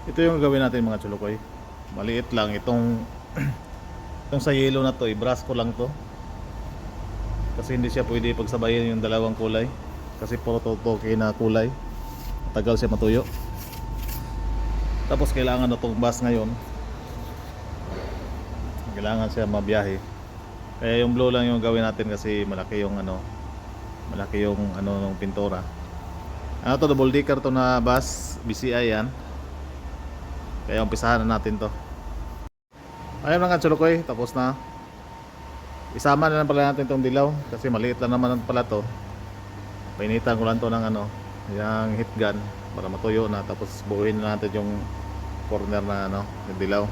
Ito yung gawin natin mga chulukoy. Maliit lang itong itong sa yellow na to, i-brush ko lang to. Kasi hindi siya pwede pagsabayin yung dalawang kulay. Kasi puro totoke na kulay. Tagal siya matuyo. Tapos kailangan na itong bus ngayon. Kailangan siya mabiyahe. Kaya yung blue lang yung gawin natin kasi malaki yung ng pintura. Ano to, double decker to na bus, BCI yan. Kaya umpisahan na natin to. Ayun mga chulukoy, tapos na. Isama na lang pala natin itong dilaw kasi maliit lang naman pala to. Painitan ko lang to ng yung heat gun para matuyo na, tapos buuin na natin yung corner na yung dilaw.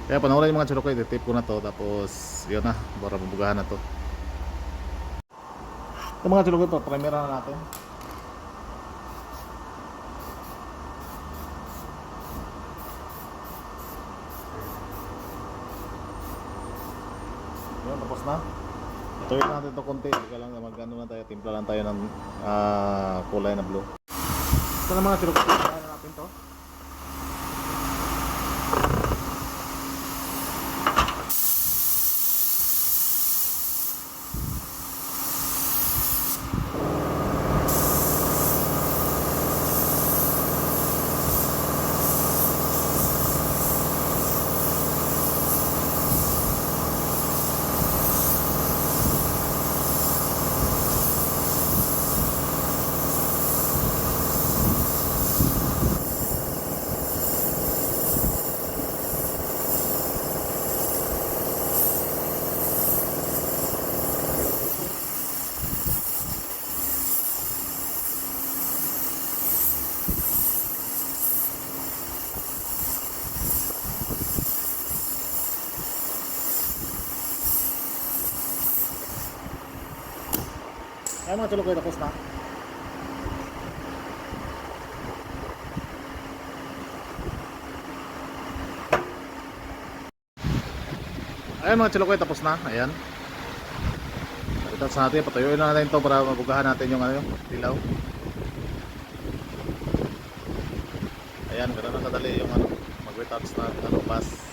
Kaya panoorin yung mga chulukoy, titip ko na to, tapos yun na, para mabugahan na to. Ito mga chulukoy, pa-primer na natin. Yun, tapos na. Tuloy natin ito konti. Hindi lang magano na tayo. Timpla lang tayo ng kulay na blue. Ito na mga chulukoy. Kaya natin to. Ayan mga chulukoy, tapos na. Ayan mga chulukoy, tapos na. Ayan. Tapos natin, patuyuin na natin ito para mabugahan natin yung dilaw. Ayan, ganoon na kadali yung mag-retouch na bus.